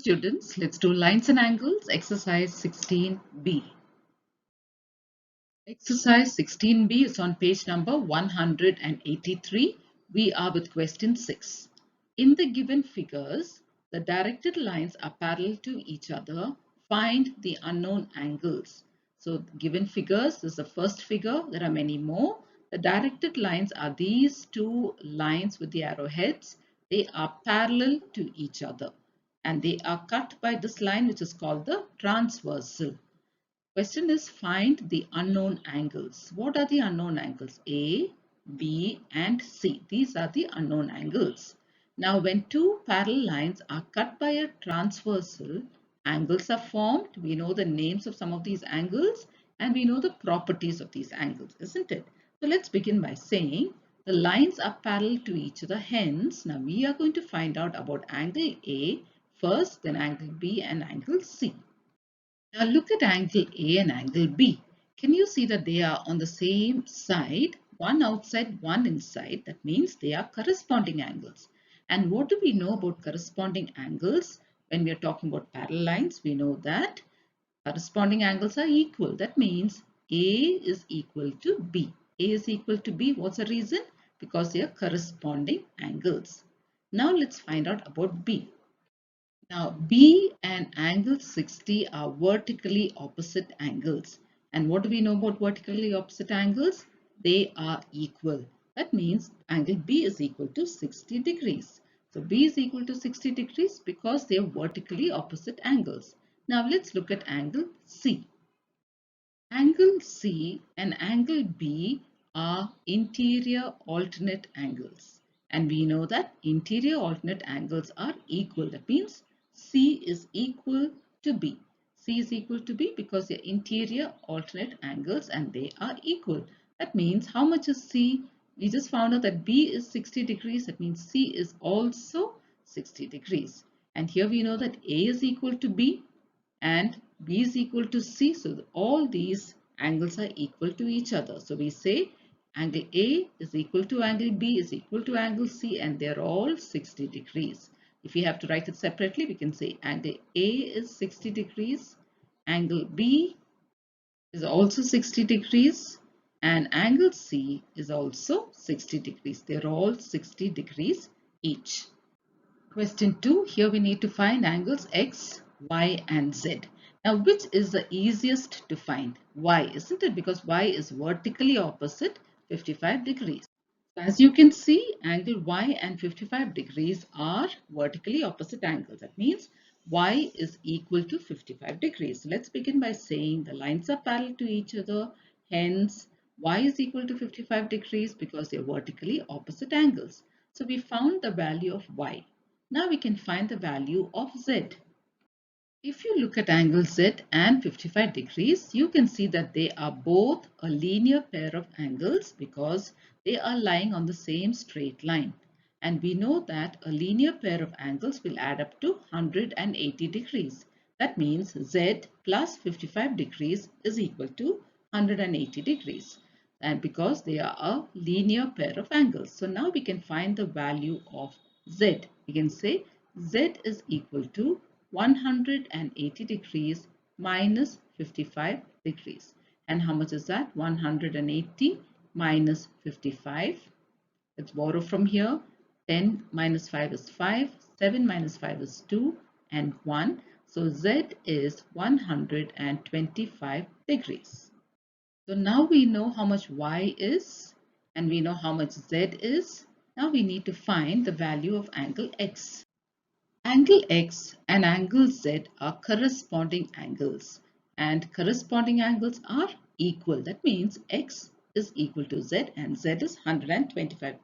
students, let's do lines and angles, exercise 16B. Exercise 16B is on page number 183. We are with question 6. In the given figures, the directed lines are parallel to each other. Find the unknown angles. So given figures, this is the first figure. There are many more. The directed lines are these two lines with the arrowheads. They are parallel to each other, and they are cut by this line which is called the transversal. Question is find the unknown angles. What are the unknown angles? A, B and C. These are the unknown angles. Now when two parallel lines are cut by a transversal, angles are formed. We know the names of some of these angles and we know the properties of these angles, isn't it? So let's begin by saying the lines are parallel to each other. Hence, now we are going to find out about angle A first, then angle B and angle C. Now look at angle A and angle B. Can you see that they are on the same side? One outside, one inside. That means they are corresponding angles. And what do we know about corresponding angles? When we are talking about parallel lines, we know that corresponding angles are equal. That means A is equal to B. A is equal to B. What's the reason? Because they are corresponding angles. Now let's find out about B. Now, B and angle 60 are vertically opposite angles. And what do we know about vertically opposite angles? They are equal. That means angle B is equal to 60 degrees. So, B is equal to 60 degrees because they are vertically opposite angles. Now, let's look at angle C. Angle C and angle B are interior alternate angles. And we know that interior alternate angles are equal. That means C is equal to B. C is equal to B because they are interior alternate angles and they are equal. That means how much is C? We just found out that B is 60 degrees. That means C is also 60 degrees. And here we know that A is equal to B and B is equal to C. So all these angles are equal to each other. So we say angle A is equal to angle B is equal to angle C and they're all 60 degrees. If we have to write it separately, we can say angle A is 60 degrees, angle B is also 60 degrees and angle C is also 60 degrees. They're all 60 degrees each. Question 2, here we need to find angles X, Y and Z. Now which is the easiest to find? Y, isn't it? Because Y is vertically opposite 55 degrees. As you can see, angle Y and 55 degrees are vertically opposite angles. That means Y is equal to 55 degrees. So let's begin by saying the lines are parallel to each other. Hence, Y is equal to 55 degrees because they are vertically opposite angles. So we found the value of Y. Now we can find the value of Z. If you look at angle Z and 55 degrees, you can see that they are both a linear pair of angles because they are lying on the same straight line. And we know that a linear pair of angles will add up to 180 degrees. That means Z plus 55 degrees is equal to 180 degrees. And because they are a linear pair of angles. So now we can find the value of Z. We can say Z is equal to 180 degrees minus 55 degrees. And how much is that? 180 minus 55. Let's borrow from here. 10 minus 5 is 5. 7 minus 5 is 2 and 1. So Z is 125 degrees. So now we know how much Y is and we know how much Z is. Now we need to find the value of angle X. Angle X and angle Z are corresponding angles and corresponding angles are equal. That means X is equal to Z and Z is 125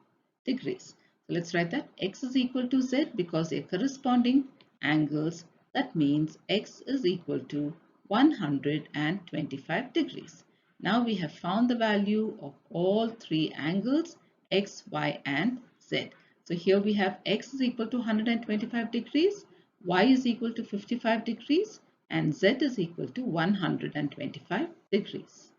degrees. So let's write that X is equal to Z because they are corresponding angles. That means X is equal to 125 degrees. Now we have found the value of all three angles X, Y and Z. So here we have X is equal to 125 degrees, Y is equal to 55 degrees and Z is equal to 125 degrees.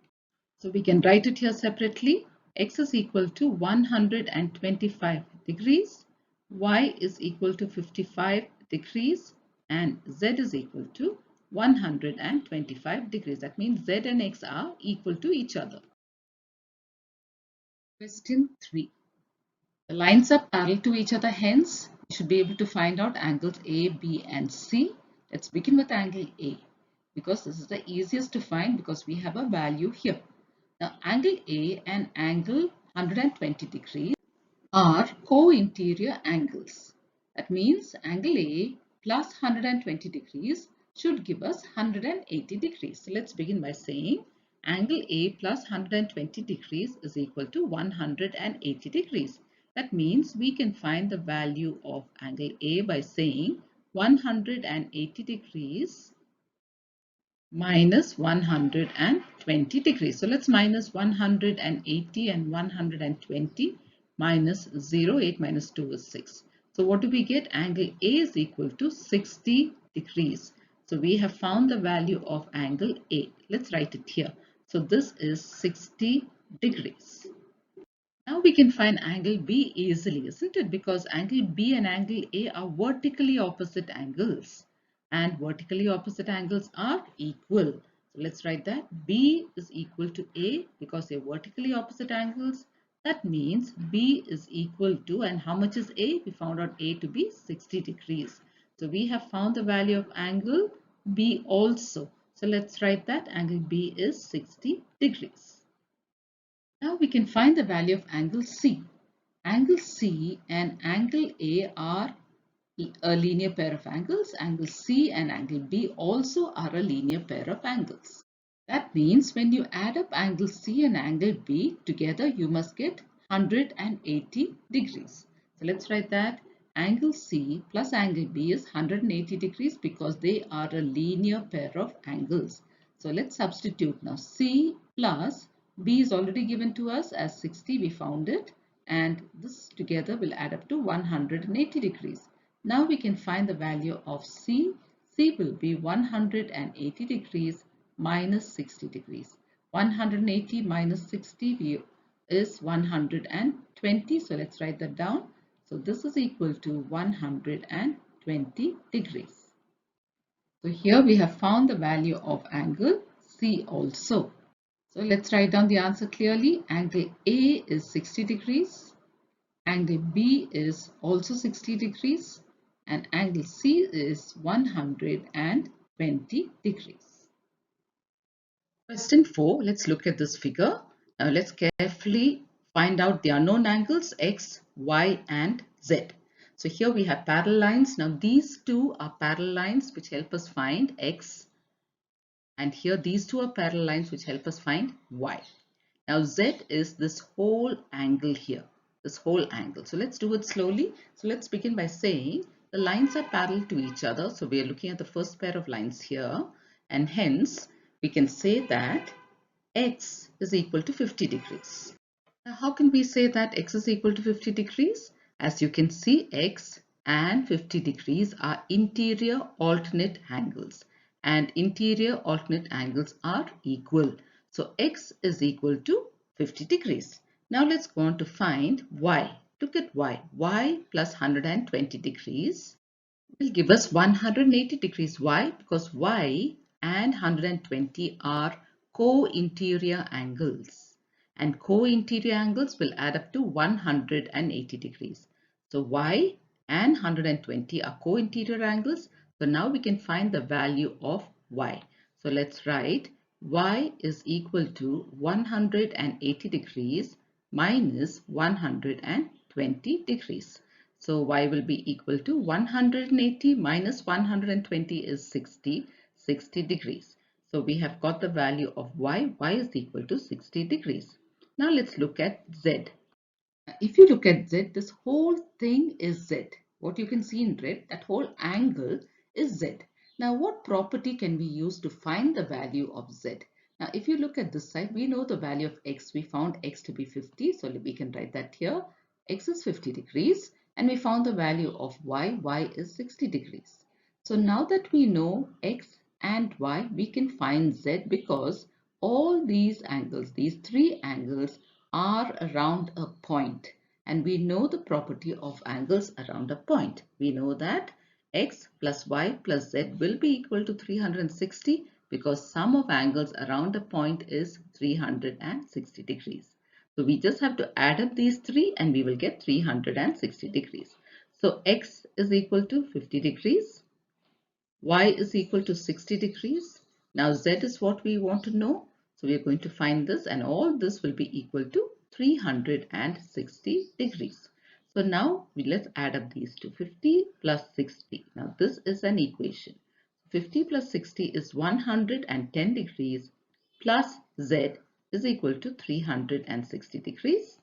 So we can write it here separately. X is equal to 125 degrees, Y is equal to 55 degrees and Z is equal to 125 degrees. That means Z and X are equal to each other. Question 3. The lines are parallel to each other, hence we should be able to find out angles A, B and C. Let's begin with angle A because this is the easiest to find because we have a value here. Now angle A and angle 120 degrees are co-interior angles. That means angle A plus 120 degrees should give us 180 degrees. So let's begin by saying angle A plus 120 degrees is equal to 180 degrees. That means we can find the value of angle A by saying 180 degrees minus 120 degrees. So let's minus 180 and 120 minus 0, 8 minus 2 is 6. So what do we get? Angle A is equal to 60 degrees. So we have found the value of angle A. Let's write it here. So this is 60 degrees. Now we can find angle B easily, isn't it? Because angle B and angle A are vertically opposite angles. And vertically opposite angles are equal. So let's write that B is equal to A because they're vertically opposite angles. That means B is equal to, and how much is A? We found out A to be 60 degrees. So we have found the value of angle B also. So let's write that angle B is 60 degrees. Now we can find the value of angle C. Angle C and angle A are a linear pair of angles. Angle C and angle B also are a linear pair of angles. That means when you add up angle C and angle B together, you must get 180 degrees. So let's write that angle C plus angle B is 180 degrees because they are a linear pair of angles. So let's substitute now. C plus B is already given to us as 60. We found it. And this together will add up to 180 degrees. Now we can find the value of C. C will be 180 degrees minus 60 degrees. 180 minus 60 is 120. So let's write that down. So this is equal to 120 degrees. So here we have found the value of angle C also. So let's write down the answer clearly. Angle A is 60 degrees. Angle B is also 60 degrees. And angle C is 120 degrees. Question 4, let's look at this figure. Now let's carefully find out the unknown angles X, Y and Z. So here we have parallel lines. Now these two are parallel lines which help us find X, and here these two are parallel lines which help us find Y. Now Z is this whole angle here, this whole angle. So let's do it slowly. So let's begin by saying the lines are parallel to each other. So we are looking at the first pair of lines here, and hence we can say that X is equal to 50 degrees. Now how can we say that X is equal to 50 degrees? As you can see, X and 50 degrees are interior alternate angles, and interior alternate angles are equal. So X is equal to 50 degrees. Now let's go on to find Y. Look at Y. Y plus 120 degrees will give us 180 degrees. Why? Because Y and 120 are co-interior angles, and co-interior angles will add up to 180 degrees. So Y and 120 are co-interior angles. So now we can find the value of Y. So let's write Y is equal to 180 degrees minus 120 degrees. So Y will be equal to 180 minus 120 is 60 degrees. So we have got the value of Y. Y is equal to 60 degrees. Now let's look at Z. If you look at Z, this whole thing is Z. What you can see in red, that whole angle is Z. Now what property can we use to find the value of Z? Now if you look at this side, we know the value of X. We found X to be 50. So we can write that here. X is 50 degrees. And we found the value of Y. Y is 60 degrees. So now that we know X and Y, we can find Z because all these angles, these three angles, are around a point, and we know the property of angles around a point. We know that x plus y plus z will be equal to 360 because sum of angles around a point is 360 degrees. So we just have to add up these three and we will get 360 degrees. So x is equal to 50 degrees, y is equal to 60 degrees. Now z is what we want to know. So we are going to find this and all this will be equal to 360 degrees. So now let's add up these two, 50 plus 60. Now this is an equation. 50 plus 60 is 110 degrees plus z is equal to 360 degrees.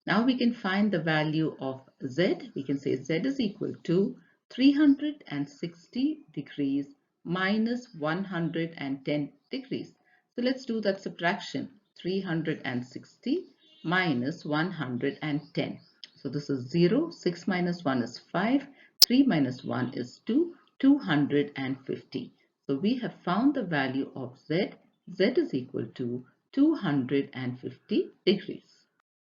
Now we can find the value of z. We can say z is equal to 360 degrees minus 110 degrees. So let's do that subtraction. 360 minus 110. So this is 0. 6 minus 1 is 5. 3 minus 1 is 2. 250. So we have found the value of z. Z is equal to 250 degrees.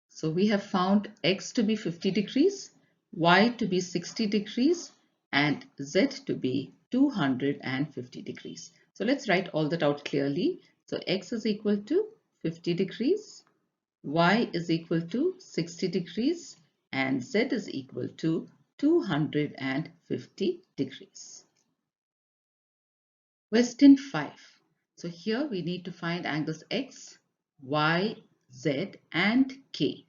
So we have found x to be 50 degrees, y to be 60 degrees, and z to be 250 degrees. So let's write all that out clearly. So x is equal to 50 degrees, y is equal to 60 degrees, and z is equal to 250 degrees. Question 5. So here we need to find angles x, y, z, and k.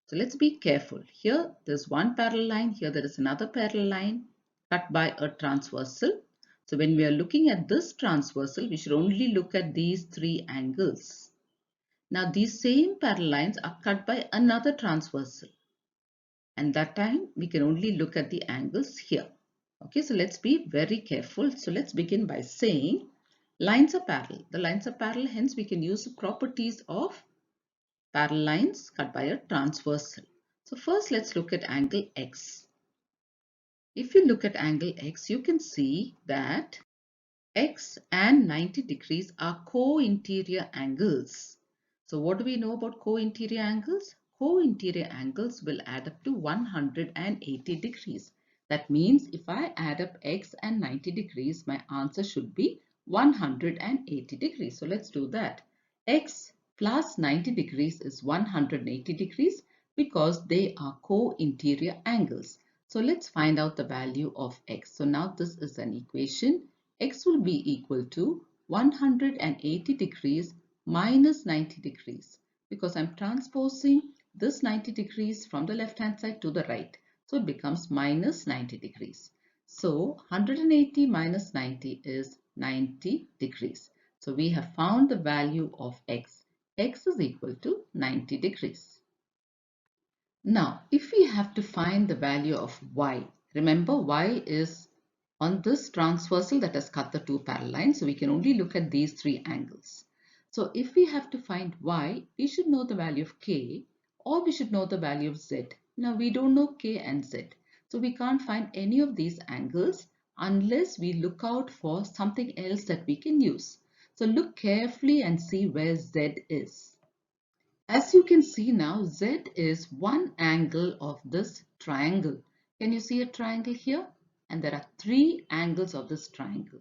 So let's be careful. Here there's one parallel line, here there is another parallel line cut by a transversal. So when we are looking at this transversal, we should only look at these three angles. Now these same parallel lines are cut by another transversal. And that time we can only look at the angles here. Okay, so let's be very careful. So let's begin by saying lines are parallel. The lines are parallel, hence we can use the properties of parallel lines cut by a transversal. So first let's look at angle x. If you look at angle x, you can see that x and 90 degrees are co-interior angles. So what do we know about co-interior angles? Co-interior angles will add up to 180 degrees. That means if I add up x and 90 degrees, my answer should be 180 degrees. So let's do that. X plus 90 degrees is 180 degrees because they are co-interior angles. So let's find out the value of x. So now this is an equation. X will be equal to 180 degrees minus 90 degrees because I'm transposing this 90 degrees from the left hand side to the right. So it becomes minus 90 degrees. So 180 minus 90 is 90 degrees. So we have found the value of x. X is equal to 90 degrees. Now, if we have to find the value of y, remember y is on this transversal that has cut the two parallel lines, so we can only look at these three angles. So if we have to find y, we should know the value of k or we should know the value of z. Now we don't know k and z, so we can't find any of these angles unless we look out for something else that we can use. So look carefully and see where z is. As you can see now, Z is one angle of this triangle. Can you see a triangle here? And there are three angles of this triangle.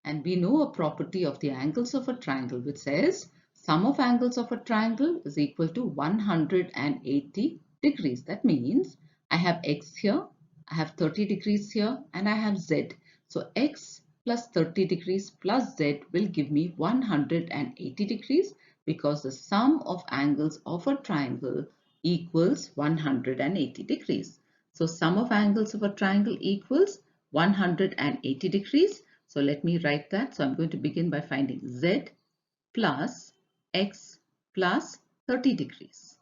And we know a property of the angles of a triangle which says sum of angles of a triangle is equal to 180 degrees. That means I have X here, I have 30 degrees here, and I have Z. So X plus 30 degrees plus Z will give me 180 degrees because the sum of angles of a triangle equals 180 degrees. So sum of angles of a triangle equals 180 degrees. So let me write that. So I'm going to begin by finding Z plus X plus 30 degrees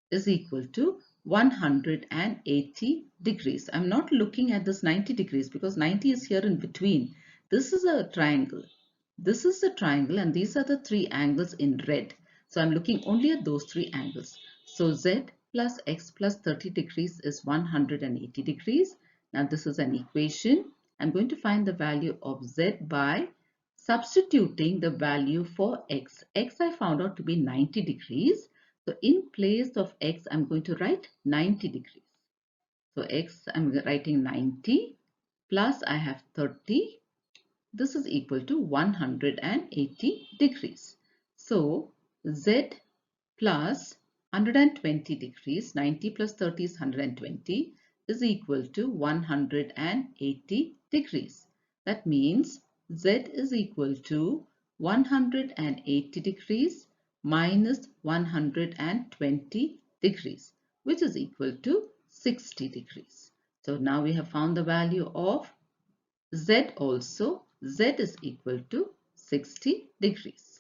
is equal to 180 degrees. I'm not looking at this 90 degrees because 90 is here in between. This is a triangle. This is the triangle and these are the three angles in red. So I'm looking only at those three angles. So Z plus X plus 30 degrees is 180 degrees. Now this is an equation. I'm going to find the value of Z by substituting the value for X. X I found out to be 90 degrees. So in place of X, I'm going to write 90 degrees. So X, I'm writing 90 plus I have 30. This is equal to 180 degrees. So Z plus 120 degrees, 90 plus 30 is 120, is equal to 180 degrees. That means Z is equal to 180 degrees minus 120 degrees, which is equal to 60 degrees. So now we have found the value of Z also. Z is equal to 60 degrees.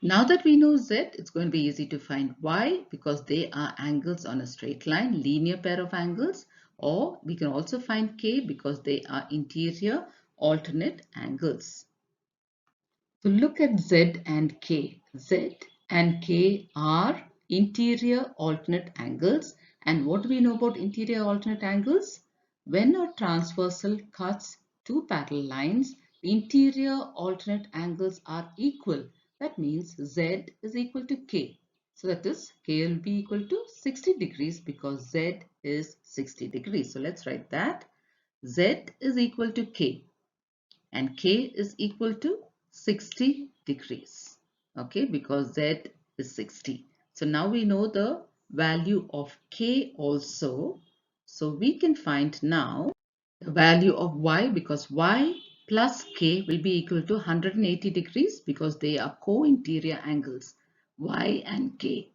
Now that we know Z, it's going to be easy to find Y because they are angles on a straight line, linear pair of angles, or we can also find K because they are interior alternate angles. So look at Z and K. Z and K are interior alternate angles. And what do we know about interior alternate angles? When a transversal cuts two parallel lines, interior alternate angles are equal. That means Z is equal to K. So that is K will be equal to 60 degrees because Z is 60 degrees. So let's write that. Z is equal to K and K is equal to 60 degrees. Okay, because Z is 60. So now we know the value of K also. So we can find now the value of Y because Y plus K will be equal to 180 degrees because they are co-interior angles. Y and K.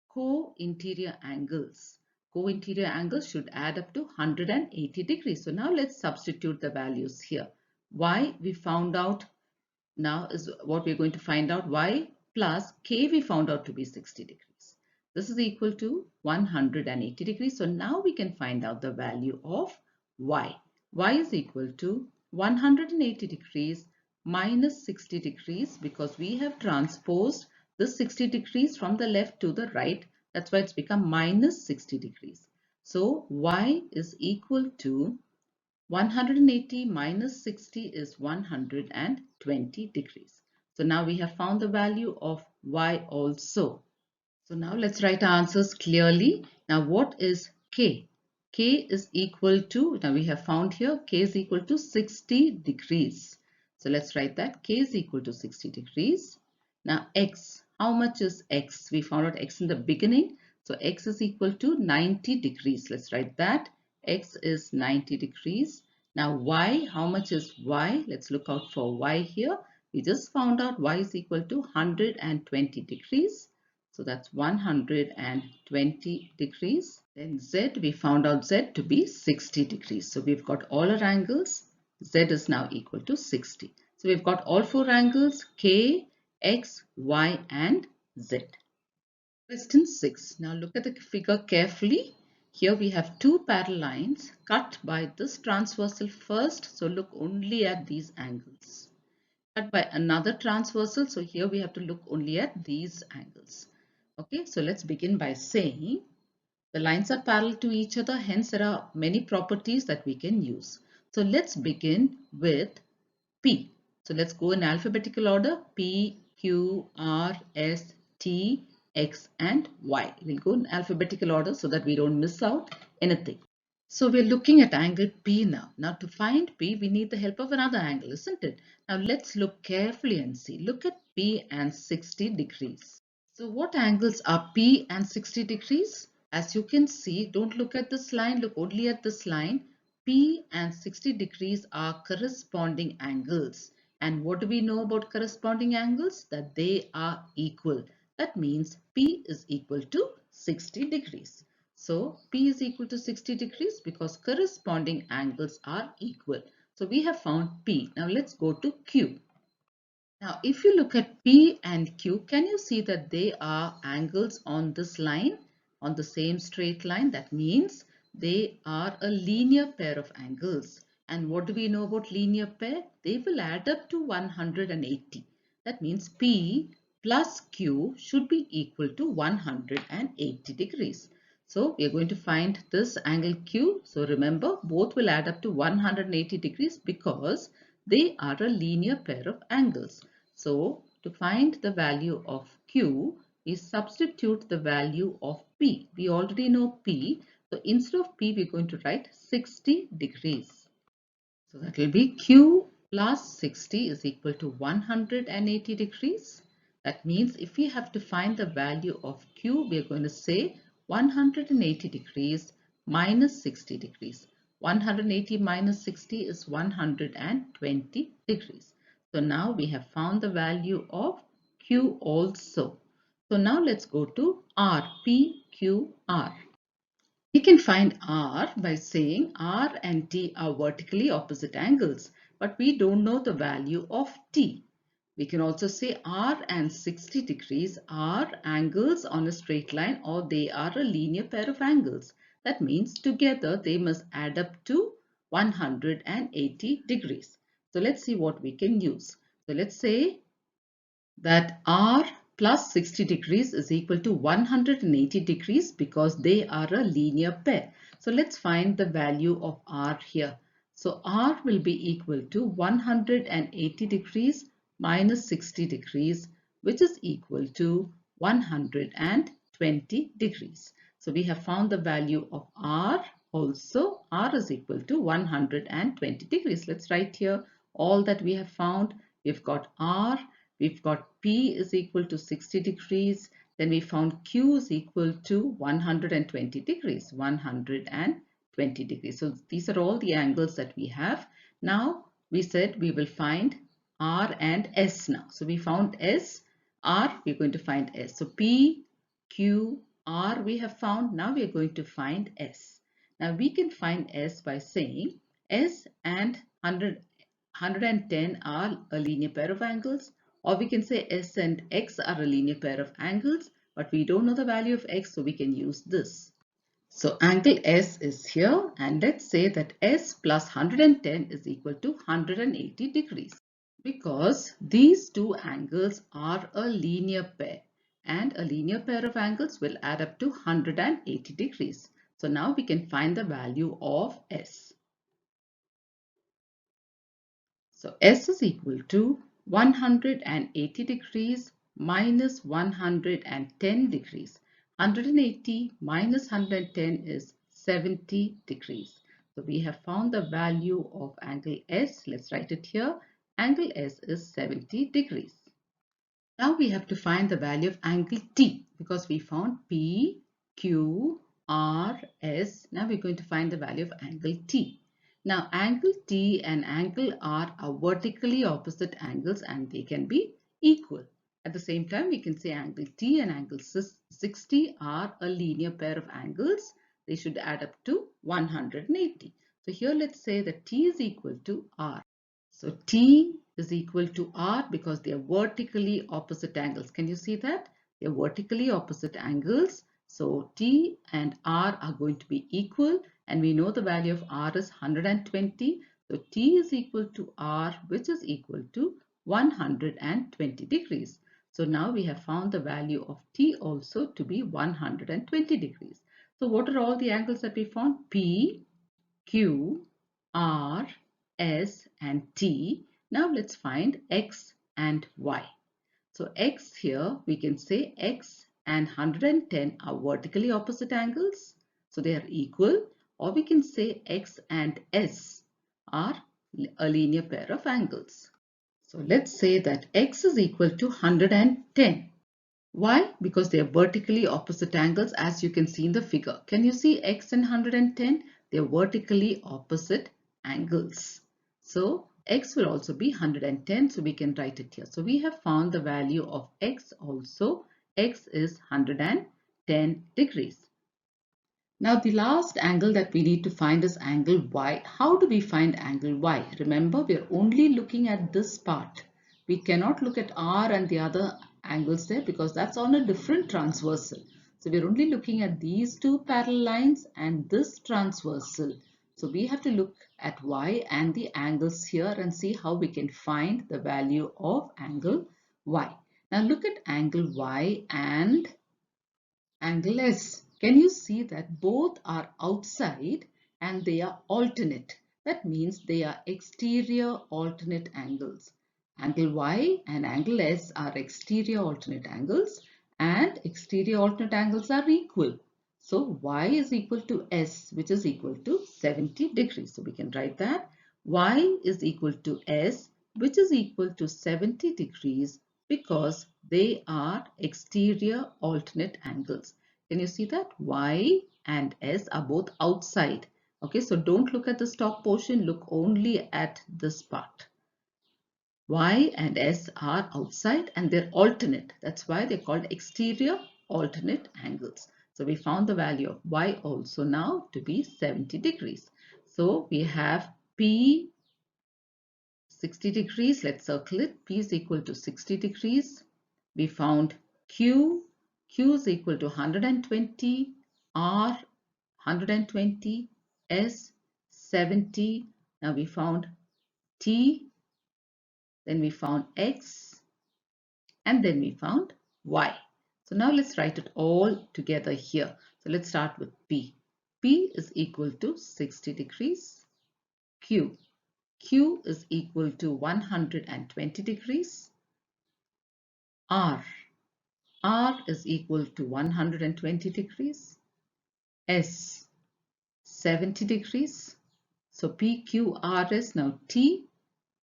Co-interior angles. Co-interior angles should add up to 180 degrees. So now let's substitute the values here. Y we found out now is what we're going to find out. Y plus K we found out to be 60 degrees. This is equal to 180 degrees. So now we can find out the value of Y. Y is equal to 180 degrees minus 60 degrees because we have transposed the 60 degrees from the left to the right. That's why it's become minus 60 degrees. So Y is equal to 180 minus 60 is 120 degrees. So now we have found the value of Y also. So now let's write our answers clearly. Now what is K? K is equal to, now we have found here, K is equal to 60 degrees. So let's write that K is equal to 60 degrees. Now X, how much is X? We found out X in the beginning. So X is equal to 90 degrees. Let's write that. X is 90 degrees. Now Y, how much is Y? Let's look out for Y here. We just found out Y is equal to 120 degrees. So that's 120 degrees. Then Z, we found out Z to be 60 degrees. So we've got all our angles. Z is now equal to 60. So we've got all four angles K, X, Y and Z. Question 6. Now look at the figure carefully. Here we have two parallel lines cut by this transversal first. So look only at these angles. Cut by another transversal. So here we have to look only at these angles. Okay, so let's begin by saying the lines are parallel to each other. Hence, there are many properties that we can use. So let's begin with P. So let's go in alphabetical order. P, Q, R, S, T, X and Y. We'll go in alphabetical order so that we don't miss out anything. So we're looking at angle P now. Now to find P, we need the help of another angle, isn't it? Now let's look carefully and see. Look at P and 60 degrees. So what angles are P and 60 degrees? As you can see, don't look at this line, look only at this line. P and 60 degrees are corresponding angles. And what do we know about corresponding angles? That they are equal. That means P is equal to 60 degrees. So P is equal to 60 degrees because corresponding angles are equal. So we have found P. Now let's go to Q. Now, if you look at P and Q, can you see that they are angles on this line, on the same straight line? That means they are a linear pair of angles. And what do we know about linear pair? They will add up to 180. That means P plus Q should be equal to 180 degrees. So we are going to find this angle Q. So remember, both will add up to 180 degrees because they are a linear pair of angles. So to find the value of Q, we substitute the value of P. We already know P. So instead of P, we're going to write 60 degrees. So that will be Q plus 60 is equal to 180 degrees. That means if we have to find the value of Q, we are going to say 180 degrees minus 60 degrees. 180 minus 60 is 120 degrees. So now we have found the value of Q also. So now let's go to R, P, Q, R. We can find R by saying R and T are vertically opposite angles, but we don't know the value of T. We can also say R and 60 degrees are angles on a straight line, or they are a linear pair of angles. That means together they must add up to 180 degrees. So let's see what we can use. So let's say that R plus 60 degrees is equal to 180 degrees because they are a linear pair. So let's find the value of R here. So R will be equal to 180 degrees minus 60 degrees, which is equal to 120 degrees. So we have found the value of R also. R is equal to 120 degrees. Let's write here all that we have found. We've got R. We've got P is equal to 60 degrees. Then we found Q is equal to 120 degrees. 120 degrees. So these are all the angles that we have. Now we said we will find R and S now. So we found S. R, we're going to find S. So P, Q, R we have found. Now we are going to find S. Now we can find S by saying S and 110 are a linear pair of angles. Or we can say S and X are a linear pair of angles, but we don't know the value of X, so we can use this. So angle S is here, and let's say that S plus 110 is equal to 180 degrees. Because these two angles are a linear pair, and a linear pair of angles will add up to 180 degrees. So now we can find the value of S. So S is equal to 180 degrees minus 110 degrees. 180 minus 110 is 70 degrees. So we have found the value of angle S. Let's write it here. Angle S is 70 degrees. Now we have to find the value of angle T because we found P, Q, R, S. Now we're going to find the value of angle T. Now angle T and angle R are vertically opposite angles and they can be equal. At the same time, we can say angle T and angle 60 are a linear pair of angles. They should add up to 180. So here let's say that T is equal to R. So T is equal to R because they are vertically opposite angles. Can you see that? They are vertically opposite angles. So T and R are going to be equal, and we know the value of R is 120. So T is equal to R, which is equal to 120 degrees. So now we have found the value of T also to be 120 degrees. So what are all the angles that we found? P, Q, R, S and T. Now let's find X and Y. So X here we can say X and 110 are vertically opposite angles. So they are equal, or we can say X and S are a linear pair of angles. So let's say that X is equal to 110. Why? Because they are vertically opposite angles as you can see in the figure. Can you see X and 110? They are vertically opposite angles. So X will also be 110. So we can write it here. So we have found the value of X also. X is 110 degrees. Now the last angle that we need to find is angle Y. How do we find angle Y? Remember, we are only looking at this part. We cannot look at R and the other angles there because that's on a different transversal. So we're only looking at these two parallel lines and this transversal. So we have to look at Y and the angles here and see how we can find the value of angle Y. Now look at angle Y and angle S. Can you see that both are outside and they are alternate? That means they are exterior alternate angles. Angle Y and angle S are exterior alternate angles and exterior alternate angles are equal. So Y is equal to S, which is equal to 70 degrees. So we can write that Y is equal to S, which is equal to 70 degrees because they are exterior alternate angles. Can you see that? Y and S are both outside. Okay, so don't look at the top portion, look only at this part. Y and S are outside and they're alternate. That's why they're called exterior alternate angles. So we found the value of Y also now to be 70 degrees. So we have P 60 degrees. Let's circle it. P is equal to 60 degrees. We found Q. Q is equal to 120. R 120. S 70. Now we found T. Then we found X. And then we found Y. So now let's write it all together here. So let's start with P. P is equal to 60 degrees. Q. Q is equal to 120 degrees. R. R is equal to 120 degrees. S. 70 degrees. So PQRS, now T.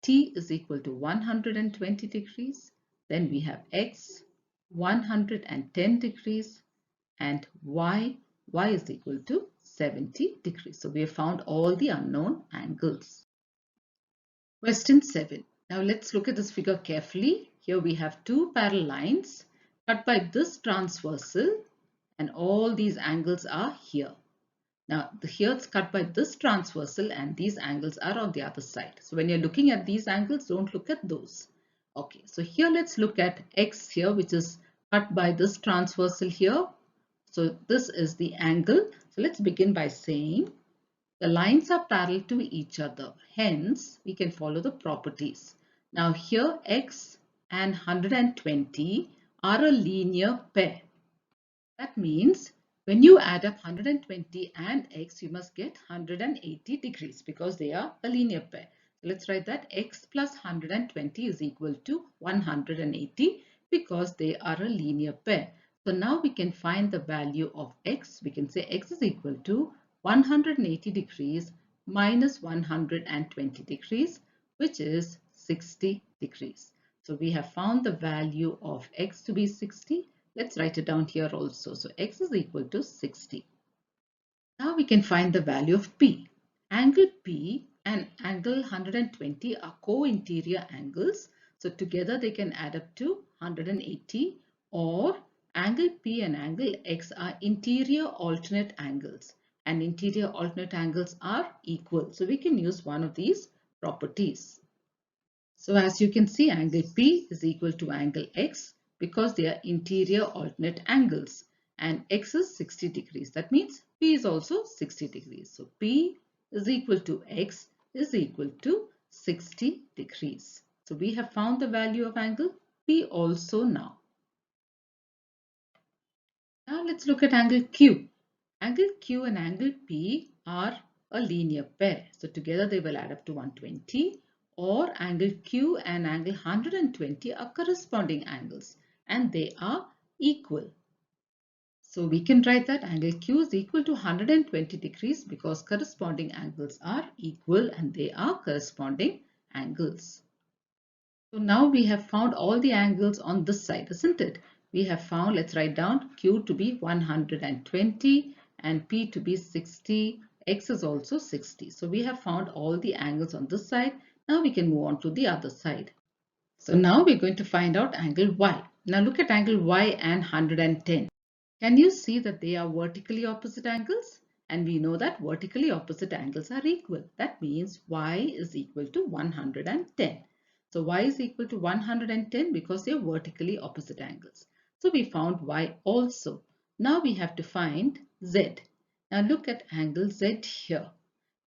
T is equal to 120 degrees. Then we have X, 110 degrees. And Y is equal to 70 degrees. So we have found all the unknown angles. Question 7. Now let's look at this figure carefully. Here we have two parallel lines cut by this transversal and all these angles are here. Now here it's cut by this transversal and these angles are on the other side. So when you're looking at these angles, don't look at those. Okay, so here let's look at X here, which is cut by this transversal here. So this is the angle. So let's begin by saying the lines are parallel to each other. Hence, we can follow the properties. Now here X and 120 are a linear pair. That means when you add up 120 and X, you must get 180 degrees because they are a linear pair. Let's write that X plus 120 is equal to 180 because they are a linear pair. So now we can find the value of X. We can say X is equal to 180 degrees minus 120 degrees, which is 60 degrees. So we have found the value of X to be 60. Let's write it down here also. So X is equal to 60. Now we can find the value of P. Angle P and angle 120 are co-interior angles. So together they can add up to 180, or angle P and angle X are interior alternate angles and interior alternate angles are equal. So we can use one of these properties. So as you can see, angle P is equal to angle X because they are interior alternate angles and X is 60 degrees. That means P is also 60 degrees. So P is equal to X is equal to 60 degrees. So we have found the value of angle P also now. Now let's look at angle Q. Angle Q and angle P are a linear pair. So together they will add up to 120, or angle Q and angle 120 are corresponding angles and they are equal. So we can write that angle Q is equal to 120 degrees because corresponding angles are equal and they are corresponding angles. So now we have found all the angles on this side, isn't it? We have found, let's write down Q to be 120 and P to be 60. X is also 60. So we have found all the angles on this side. Now we can move on to the other side. So now we're going to find out angle Y. Now look at angle Y and 110. Can you see that they are vertically opposite angles? And we know that vertically opposite angles are equal. That means Y is equal to 110. So Y is equal to 110 because they are vertically opposite angles. So we found Y also. Now we have to find Z. Now look at angle Z here.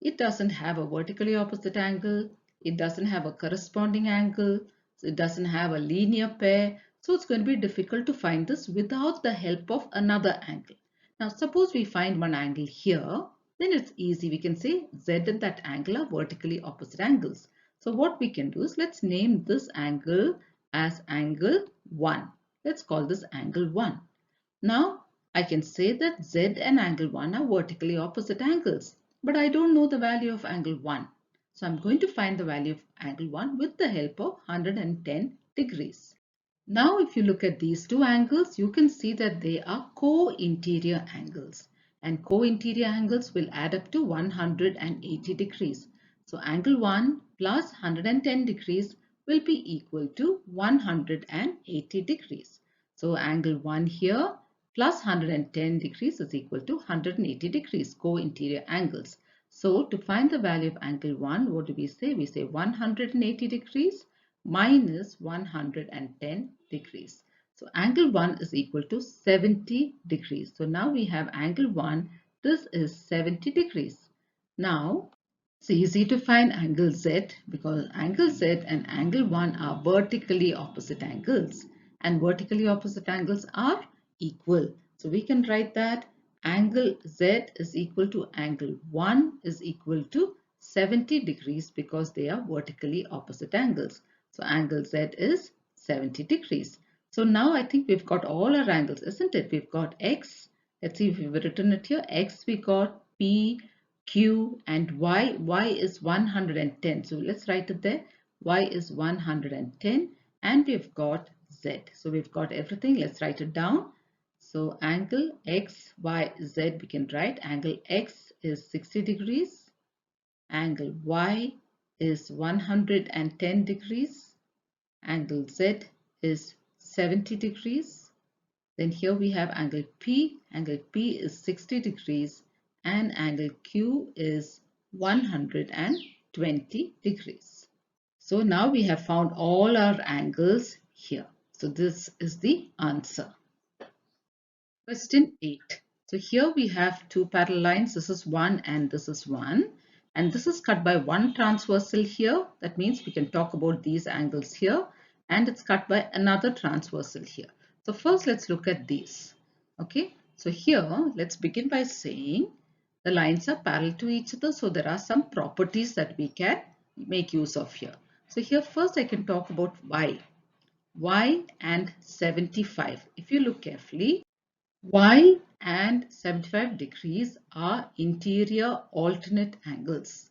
It doesn't have a vertically opposite angle. It doesn't have a corresponding angle. It doesn't have a linear pair. So it's going to be difficult to find this without the help of another angle. Now suppose we find one angle here, then it's easy. We can say Z and that angle are vertically opposite angles. So what we can do is let's name this angle as angle 1. Let's call this angle 1. Now I can say that Z and angle 1 are vertically opposite angles, but I don't know the value of angle 1. So I'm going to find the value of angle 1 with the help of 110 degrees. Now if you look at these two angles, you can see that they are co-interior angles. And co-interior angles will add up to 180 degrees. So angle 1 plus 110 degrees will be equal to 180 degrees. So angle 1 here plus 110 degrees is equal to 180 degrees, co-interior angles. So to find the value of angle 1, what do we say? We say 180 degrees minus 110 degrees. So angle 1 is equal to 70 degrees. So now we have angle 1. This is 70 degrees. Now it's easy to find angle Z because angle Z and angle 1 are vertically opposite angles, and vertically opposite angles are equal. So we can write that angle Z is equal to angle 1 is equal to 70 degrees because they are vertically opposite angles. So angle Z is 70 degrees. So now I think we've got all our angles, isn't it? We've got X. Let's see if we've written it here. X we got, P, Q, and Y. Y is 110. So let's write it there. Y is 110 and we've got Z. So we've got everything. Let's write it down. So angle X, Y, Z we can write. Angle X is 60 degrees. Angle Y is 110 degrees. Angle Z is 70 degrees. Then here we have angle P. Angle P is 60 degrees and angle Q is 120 degrees. So now we have found all our angles here. So this is the answer. Question 8. So here we have two parallel lines. This is 1 and this is 1. And this is cut by one transversal here. That means we can talk about these angles here. And it's cut by another transversal here. So first let's look at these. Okay. So here let's begin by saying the lines are parallel to each other. So there are some properties that we can make use of here. So here first I can talk about Y. Y and 75. If you look carefully, Y and 75 degrees are interior alternate angles,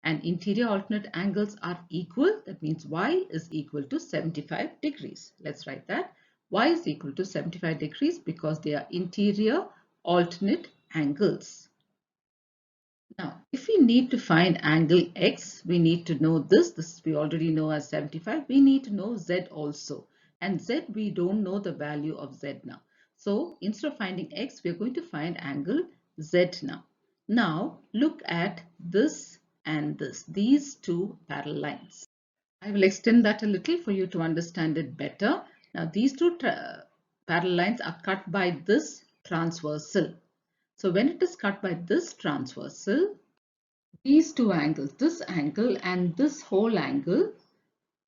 and interior alternate angles are equal. That means Y is equal to 75 degrees. Let's write that. Y is equal to 75 degrees because they are interior alternate angles. Now, if we need to find angle X, we need to know this. This we already know as 75. We need to know Z also. And Z, we don't know the value of Z now. So instead of finding X, we are going to find angle Z now. Now, look at this and this. These two parallel lines. I will extend that a little for you to understand it better. Now, these two parallel lines are cut by this transversal. So when it is cut by this transversal, these two angles, this angle and this whole angle,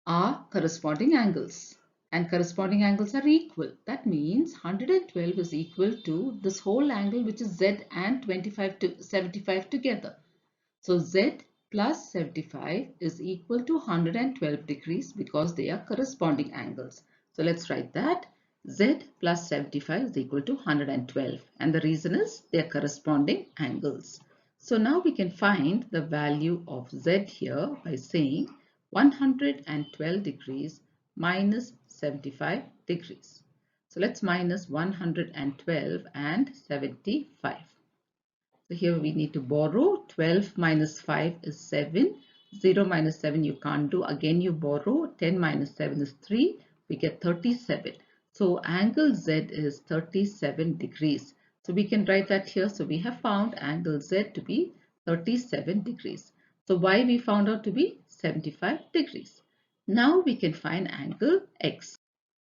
are corresponding angles. And corresponding angles are equal. That means 112 is equal to this whole angle, which is Z and 25 to 75 together. So Z plus 75 is equal to 112 degrees because they are corresponding angles. So let's write that. Z plus 75 is equal to 112, and the reason is they are corresponding angles. So now we can find the value of Z here by saying 112 degrees minus 75 degrees. So let's minus 112 and 75. So here we need to borrow. 12 minus 5 is 7. 0 minus 7 you can't do. Again you borrow. 10 minus 7 is 3. We get 37. So angle Z is 37 degrees. So we can write that here. So we have found angle Z to be 37 degrees. So Y we found out to be 75 degrees. Now we can find angle X.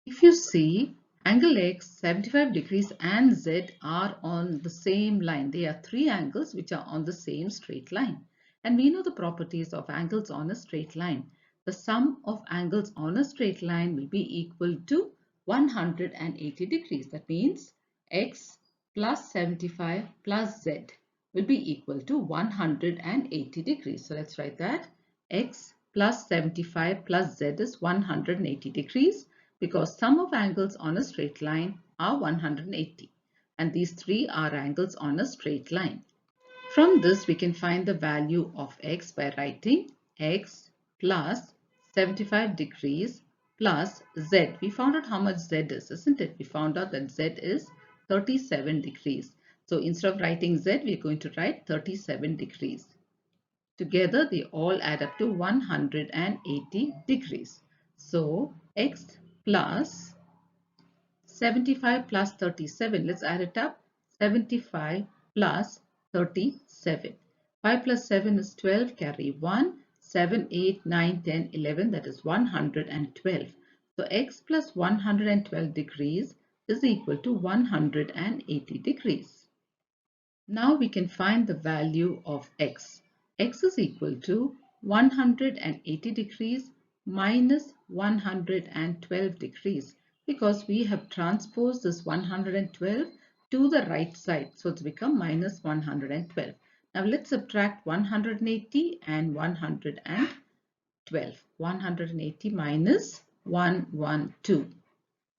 If you see, angle X, 75 degrees and Z are on the same line. They are three angles which are on the same straight line. And we know the properties of angles on a straight line. The sum of angles on a straight line will be equal to 180 degrees. That means X plus 75 plus Z will be equal to 180 degrees. So let's write that. X plus 75 plus Z is 180 degrees, because sum of angles on a straight line are 180, and these three are angles on a straight line. From this we can find the value of X by writing x plus 75 degrees plus z. We found out how much z is, isn't it? We found out that z is 37 degrees. So instead of writing z, we're going to write 37 degrees. Together, they all add up to 180 degrees. So x plus 75 plus 37. Let's add it up. 75 plus 37. 5 plus 7 is 12. Carry 1. 7, 8, 9, 10, 11. That is 112. So x plus 112 degrees is equal to 180 degrees. Now we can find the value of x. X is equal to 180 degrees minus 112 degrees because we have transposed this 112 to the right side. So it's become minus 112. Now let's subtract 180 and 112. 180 minus 112.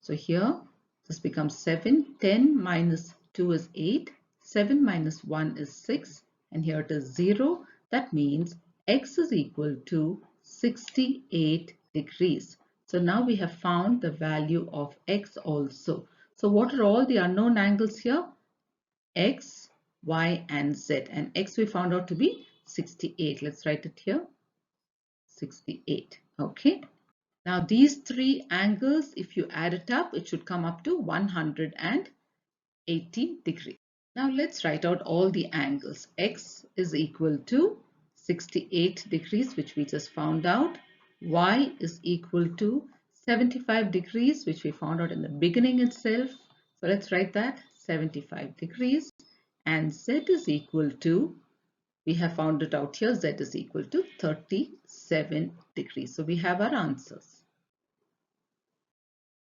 So here this becomes 7. 10 minus 2 is 8. 7 minus 1 is 6. And here it is 0. That means x is equal to 68 degrees. So now we have found the value of x also. So what are all the unknown angles here? X, y and z. And x we found out to be 68. Let's write it here. 68. Okay. Now these three angles, if you add it up, it should come up to 180 degrees. Now let's write out all the angles. X is equal to 68 degrees, which we just found out. Y is equal to 75 degrees, which we found out in the beginning itself. So let's write that 75 degrees. And Z is equal to, we have found it out here, Z is equal to 37 degrees. So we have our answers.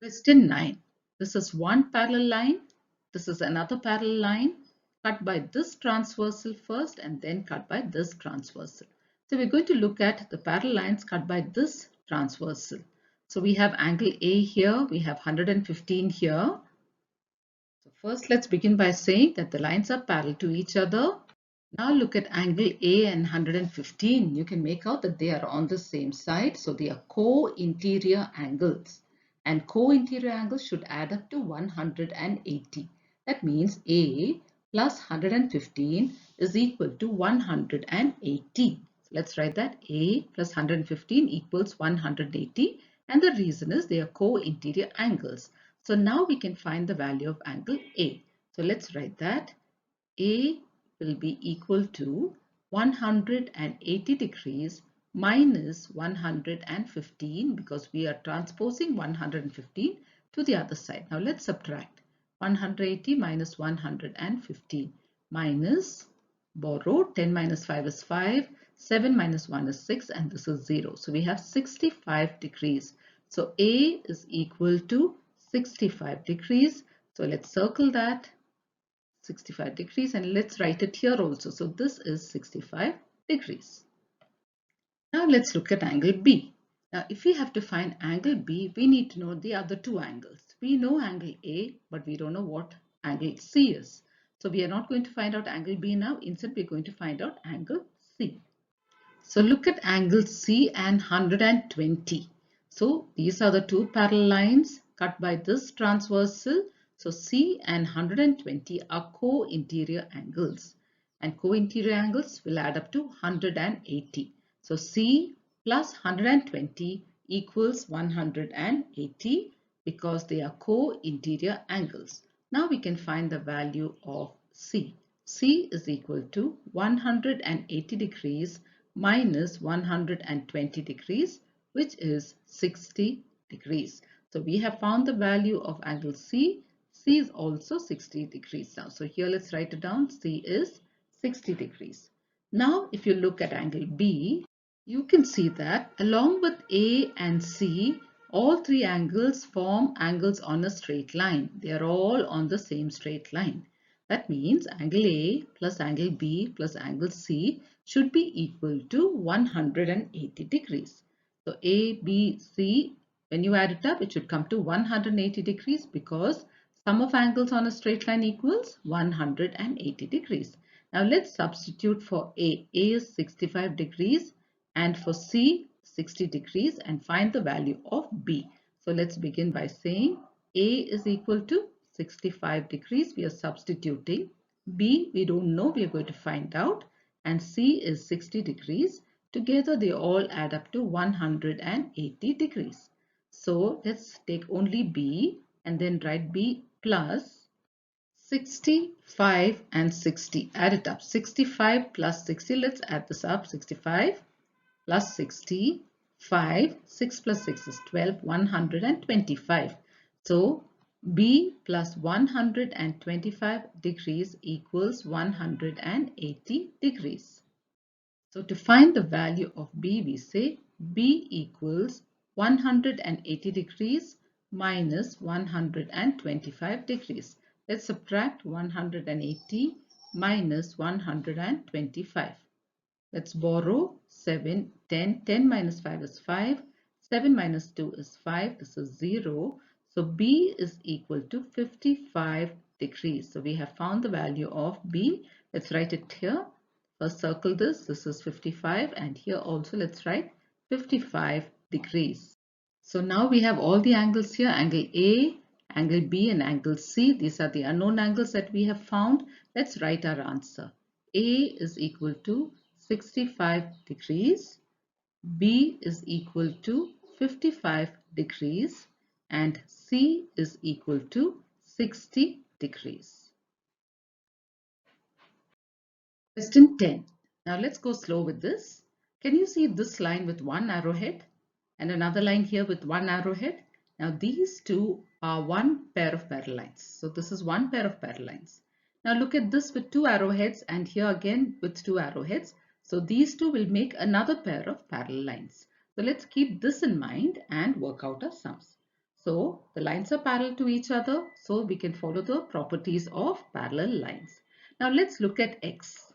Question 9. This is one parallel line. This is another parallel line. Cut by this transversal first and then cut by this transversal. So we're going to look at the parallel lines cut by this transversal. So we have angle A here. We have 115 here. So first let's begin by saying that the lines are parallel to each other. Now look at angle A and 115. You can make out that they are on the same side. So they are co-interior angles. And co-interior angles should add up to 180. That means A plus 115 is equal to 180. So let's write that A plus 115 equals 180. And the reason is they are co-interior angles. So now we can find the value of angle A. So let's write that A will be equal to 180 degrees minus 115 because we are transposing 115 to the other side. Now let's subtract 180 minus 115 minus borrow 10 minus 5 is 5, 7 minus 1 is 6 and this is 0. So we have 65 degrees. So A is equal to 65 degrees. So let's circle that. 65 degrees and let's write it here also. So this is 65 degrees. Now let's look at angle B. Now if we have to find angle B, we need to know the other two angles. We know angle A, but we don't know what angle C is. So we are not going to find out angle B now. Instead, we're going to find out angle C. So look at angle C and 120. So these are the two parallel lines cut by this transversal. So C and 120 are co-interior angles. And co-interior angles will add up to 180. So C plus 120 equals 180 because they are co-interior angles. Now we can find the value of C. C is equal to 180 degrees minus 120 degrees, which is 60 degrees. So we have found the value of angle C. C is also 60 degrees now. So here let's write it down. C is 60 degrees. Now if you look at angle B, you can see that along with A and C, all three angles form angles on a straight line. They are all on the same straight line. That means angle A plus angle B plus angle C should be equal to 180 degrees. So A, B, C, when you add it up, it should come to 180 degrees because sum of angles on a straight line equals 180 degrees. Now let's substitute for A. A is 65 degrees. and for C 60 degrees, and find the value of B. So let's begin by saying A is equal to 65 degrees. We are substituting. B we don't know, we are going to find out, and C is 60 degrees. Together they all add up to 180 degrees. So let's take only B and then write B plus 65 and 60. Add it up. 65 plus 60. Let's add this up. 65 plus 60, 5, 6 plus 6 is 12, 125. So B plus 125 degrees equals 180 degrees. So to find the value of B, we say B equals 180 degrees minus 125 degrees. Let's subtract 180 minus 125. Let's borrow 7, 10. 10 minus 5 is 5. 7 minus 2 is 5. This is 0. So B is equal to 55 degrees. So we have found the value of B. Let's write it here. First circle this. This is 55. And here also let's write 55 degrees. So now we have all the angles here. Angle A, angle B and angle C. These are the unknown angles that we have found. Let's write our answer. A is equal to 65 degrees, B is equal to 55 degrees, and C is equal to 60 degrees. Question 10. Now let's go slow with this. Can you see this line with one arrowhead and another line here with one arrowhead? Now these two are one pair of parallel lines. So this is one pair of parallel lines. Now look at this with two arrowheads and here again with two arrowheads. So these two will make another pair of parallel lines. So let's keep this in mind and work out our sums. So the lines are parallel to each other, so we can follow the properties of parallel lines. Now let's look at X.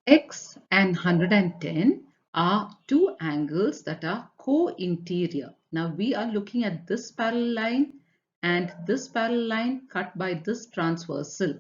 X and 110 are two angles that are co-interior. Now we are looking at this parallel line and this parallel line cut by this transversal.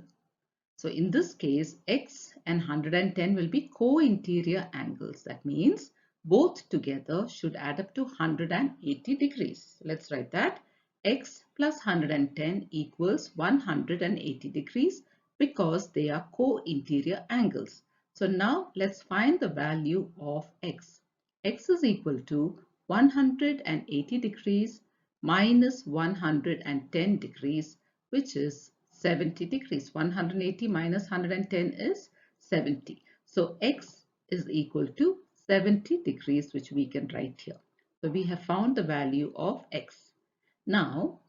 So in this case, X and 110 will be co-interior angles. That means both together should add up to 180 degrees. Let's write that. X plus 110 equals 180 degrees because they are co-interior angles. So now let's find the value of X. X is equal to 180 degrees minus 110 degrees, which is 70 degrees. 180 minus 110 is 70. So X is equal to 70 degrees, which we can write here. So we have found the value of X. Now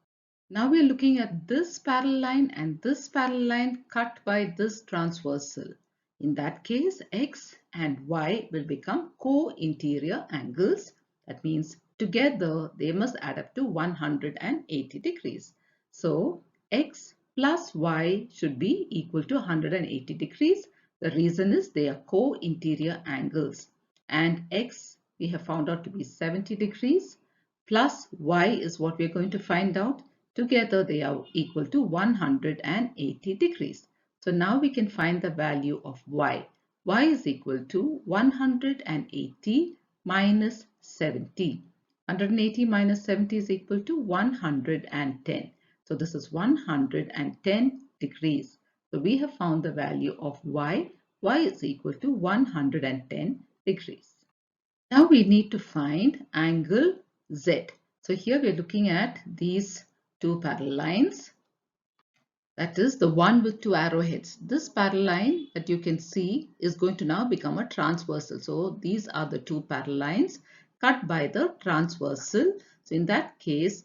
we are looking at this parallel line and this parallel line cut by this transversal. In that case, X and Y will become co-interior angles. That means together they must add up to 180 degrees. So X plus Y should be equal to 180 degrees. The reason is they are co-interior angles. And X we have found out to be 70 degrees plus Y is what we are going to find out. Together they are equal to 180 degrees. So now we can find the value of Y. Y is equal to 180 minus 70. 180 minus 70 is equal to 110. So this is 110 degrees. So we have found the value of Y. Y is equal to 110 degrees. Now we need to find angle Z. So here we are looking at these two parallel lines. That is the one with two arrowheads. This parallel line that you can see is going to now become a transversal. So these are the two parallel lines cut by the transversal. So in that case,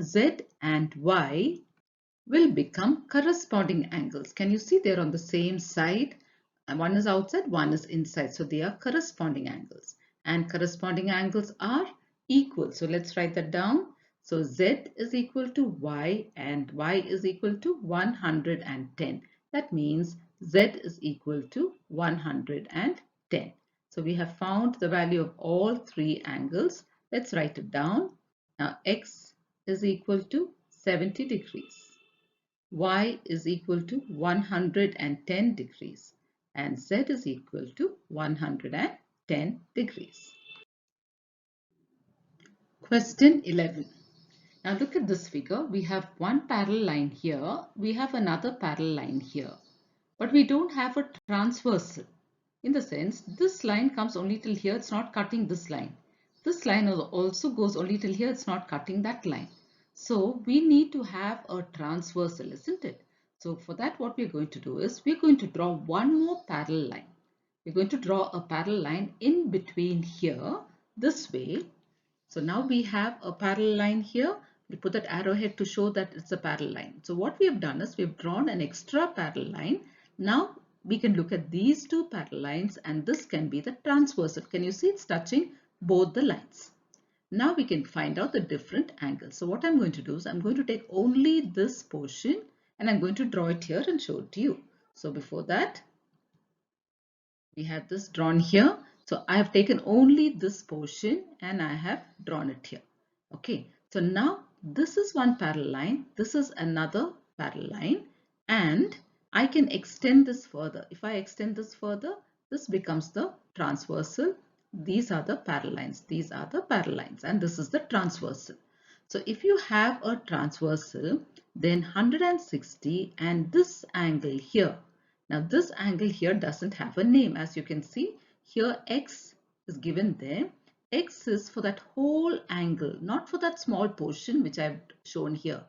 Z and Y will become corresponding angles. Can you see they're on the same side? And one is outside, one is inside. So they are corresponding angles. And corresponding angles are equal. So let's write that down. So Z is equal to Y and Y is equal to 110. That means Z is equal to 110. So we have found the value of all three angles. Let's write it down. Now X is equal to 70 degrees. Y is equal to 110 degrees and Z is equal to 110. 10 degrees. Question 11. Now look at this figure. We have one parallel line here. We have another parallel line here. But we don't have a transversal. In the sense, this line comes only till here. It's not cutting this line. This line also goes only till here. It's not cutting that line. So we need to have a transversal, isn't it? So for that, what we're going to do is we're going to draw one more parallel line. We're going to draw a parallel line in between here, this way. So now we have a parallel line here. We put that arrowhead to show that it's a parallel line. So what we have done is we've drawn an extra parallel line. Now we can look at these two parallel lines and this can be the transversal. Can you see it's touching both the lines? Now we can find out the different angles. So what I'm going to do is I'm going to take only this portion and I'm going to draw it here and show it to you. So before that, we have this drawn here. So I have taken only this portion and I have drawn it here. Okay, so now this is one parallel line, this is another parallel line, and I can extend this further. If I extend this further, this becomes the transversal. These are the parallel lines, these are the parallel lines, and this is the transversal. So if you have a transversal, then 160 and this angle here. Now this angle here doesn't have a name. As you can see here, X is given there. X is for that whole angle, not for that small portion which I've shown here.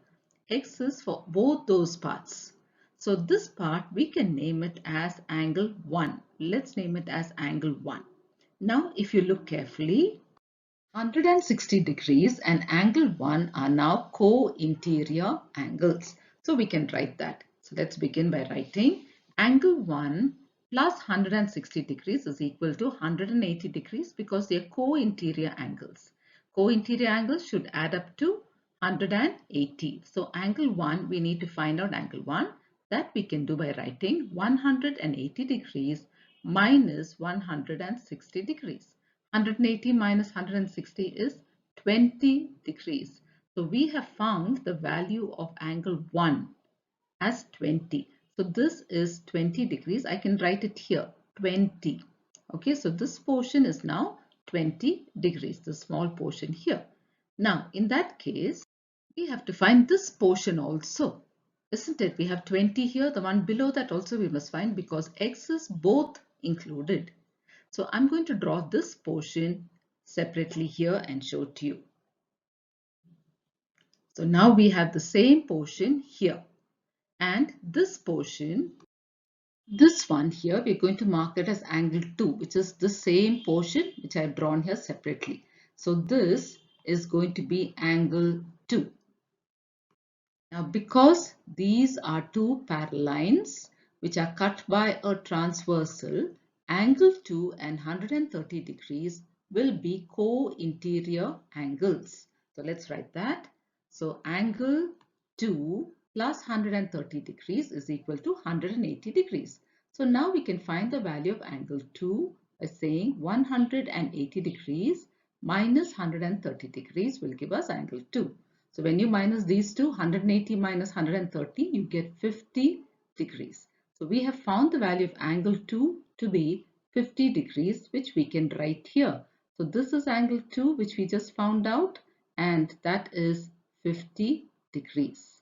X is for both those parts. So this part we can name it as angle 1. Let's name it as angle 1. Now if you look carefully, 160 degrees and angle 1 are now co-interior angles. So we can write that. So let's begin by writing angle 1 plus 160 degrees is equal to 180 degrees because they are co-interior angles. Co-interior angles should add up to 180. So angle 1, we need to find out angle 1. That we can do by writing 180 degrees minus 160 degrees. 180 minus 160 is 20 degrees. So we have found the value of angle 1 as 20. So this is 20 degrees. I can write it here, 20. Okay, so this portion is now 20 degrees, the small portion here. Now, in that case, we have to find this portion also, isn't it? We have 20 here. The one below that also we must find because X is both included. So I'm going to draw this portion separately here and show to you. So now we have the same portion here and this portion, this one here, we're going to mark it as angle 2, which is the same portion which I've drawn here separately. So this is going to be angle 2. Now because these are two parallel lines which are cut by a transversal, angle 2 and 130 degrees will be co-interior angles. So let's write that. So angle 2 plus 130 degrees is equal to 180 degrees. So now we can find the value of angle 2 by saying 180 degrees minus 130 degrees will give us angle 2. So when you minus these two, 180 minus 130, you get 50 degrees. So we have found the value of angle 2 to be 50 degrees, which we can write here. So this is angle 2, which we just found out, and that is 50 degrees.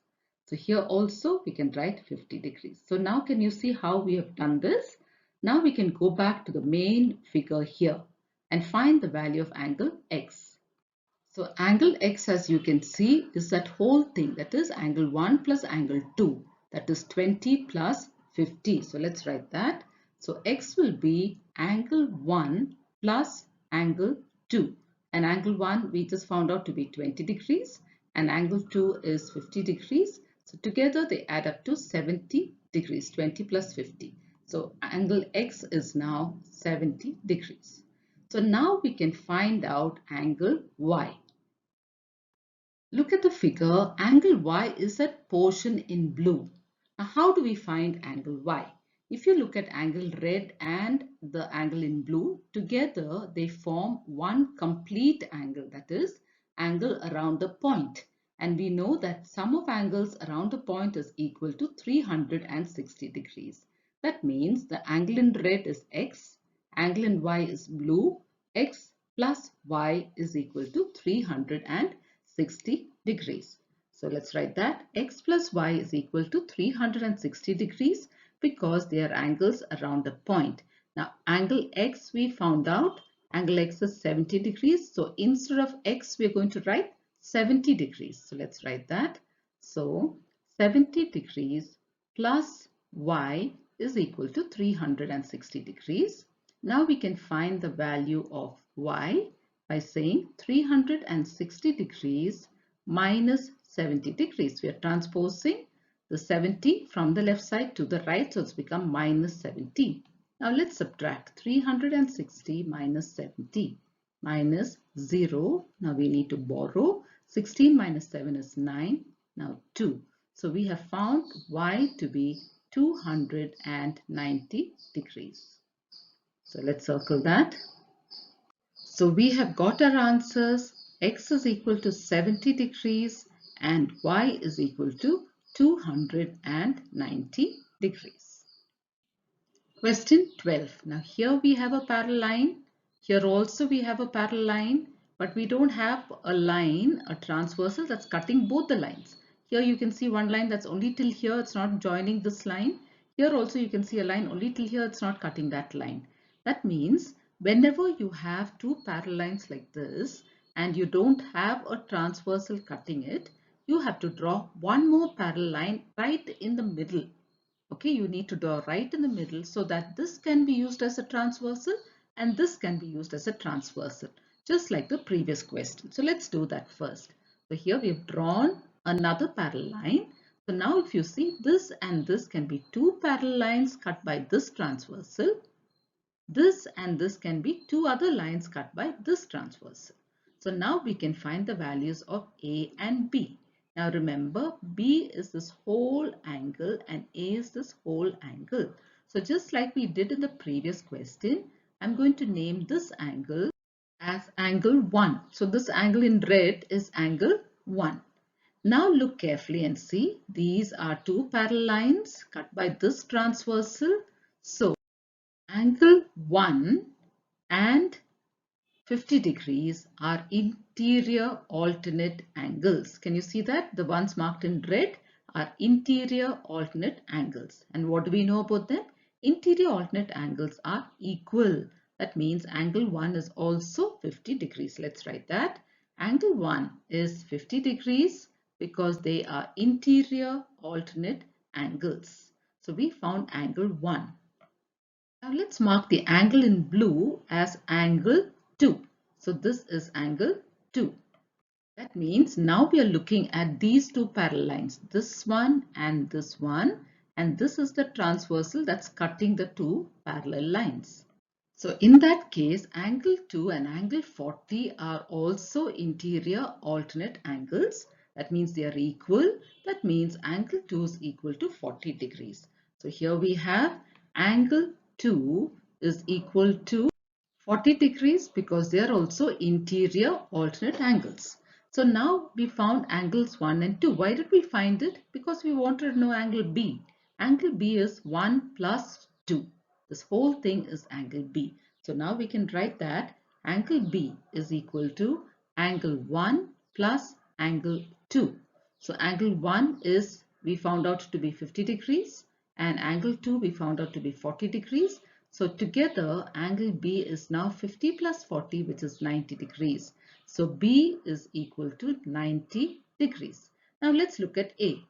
So here also we can write 50 degrees. So now can you see how we have done this? Now we can go back to the main figure here and find the value of angle X. So angle X, as you can see, is that whole thing, that is angle 1 plus angle 2, that is 20 plus 50. So let's write that. So X will be angle 1 plus angle 2. And angle 1 we just found out to be 20 degrees and angle 2 is 50 degrees. So together they add up to 70 degrees, 20 plus 50. So angle X is now 70 degrees. So now we can find out angle Y. Look at the figure. Angle Y is that portion in blue. Now how do we find angle Y? If you look at angle red and the angle in blue, together they form one complete angle, that is angle around the point. And we know that sum of angles around the point is equal to 360 degrees. That means the angle in red is X Angle in Y is blue. X plus Y is equal to 360 degrees. So let's write that X plus Y is equal to 360 degrees because they are angles around the point. Now angle X we found out, angle X is 70 degrees. So instead of X we are going to write 70 degrees. So let's write that. So 70 degrees plus Y is equal to 360 degrees. Now we can find the value of Y by saying 360 degrees minus 70 degrees. We are transposing the 70 from the left side to the right, so it's become minus 70. Now let's subtract 360 minus 70 minus 0. Now we need to borrow. 16 minus 7 is 9. Now 2. So we have found Y to be 290 degrees. So let's circle that. So we have got our answers. X is equal to 70 degrees and Y is equal to 290 degrees. Question 12. Now here we have a parallel line. Here also we have a parallel line, but we don't have a line, a transversal that's cutting both the lines. Here you can see one line that's only till here, it's not joining this line. Here also you can see a line only till here, it's not cutting that line. That means whenever you have two parallel lines like this and you don't have a transversal cutting it, you have to draw one more parallel line right in the middle. Okay, you need to draw right in the middle so that this can be used as a transversal and this can be used as a transversal, just like the previous question. So let's do that first. So here we have drawn another parallel line. So now if you see, this and this can be two parallel lines cut by this transversal. This and this can be two other lines cut by this transversal. So now we can find the values of A and B. Now remember, B is this whole angle and A is this whole angle. So just like we did in the previous question, I'm going to name this angle as angle 1. So this angle in red is angle 1. Now look carefully and see, these are two parallel lines cut by this transversal. So angle 1 and 50 degrees are interior alternate angles. Can you see that? The ones marked in red are interior alternate angles. And what do we know about them? Interior alternate angles are equal. That means angle 1 is also 50 degrees. Let's write that. Angle 1 is 50 degrees because they are interior alternate angles. So we found angle 1. Now let's mark the angle in blue as angle 2. So this is angle 2. That means now we are looking at these two parallel lines, this one, and this is the transversal that's cutting the two parallel lines. So in that case, angle 2 and angle 40 are also interior alternate angles. That means they are equal. That means angle 2 is equal to 40 degrees. So here we have angle 2 is equal to 40 degrees because they are also interior alternate angles. So now we found angles 1 and 2. Why did we find it? Because we wanted to know angle B. Angle B is 1 plus 2. This whole thing is angle B. So now we can write that angle B is equal to angle 1 plus angle 2. So angle 1 is we found out to be 50 degrees and angle 2 we found out to be 40 degrees. So together angle B is now 50 plus 40, which is 90 degrees. So B is equal to 90 degrees. Now let's look at A.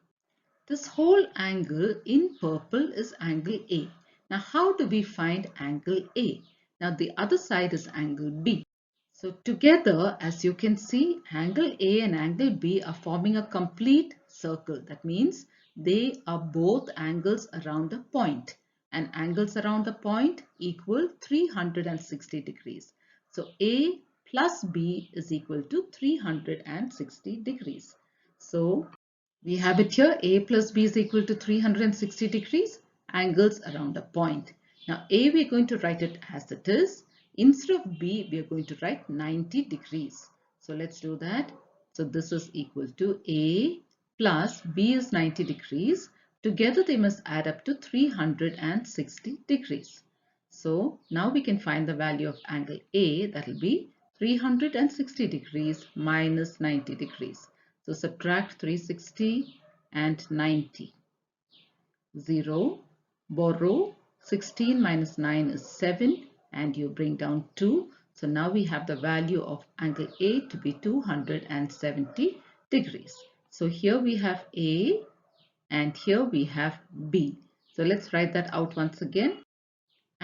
This whole angle in purple is angle A. Now how do we find angle A? Now the other side is angle B. So together, as you can see, angle A and angle B are forming a complete circle. That means they are both angles around the point. And angles around the point equal 360 degrees. So A plus B is equal to 360 degrees. So we have it here, A plus B is equal to 360 degrees, angles around a point. Now A, we are going to write it as it is. Instead of B, we are going to write 90 degrees. So let's do that. So this is equal to A plus B is 90 degrees. Together they must add up to 360 degrees. So now we can find the value of angle A, that will be 360 degrees minus 90 degrees. So subtract 360 and 90. 0, borrow 16 minus 9 is 7 and you bring down 2. So now we have the value of angle A to be 270 degrees. So here we have A and here we have B. So let's write that out once again.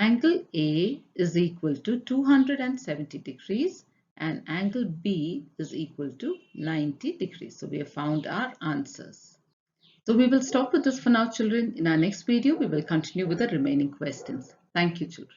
Angle A is equal to 270 degrees and angle B is equal to 90 degrees. So we have found our answers. So we will stop with this for now, children. In our next video, we will continue with the remaining questions. Thank you, children.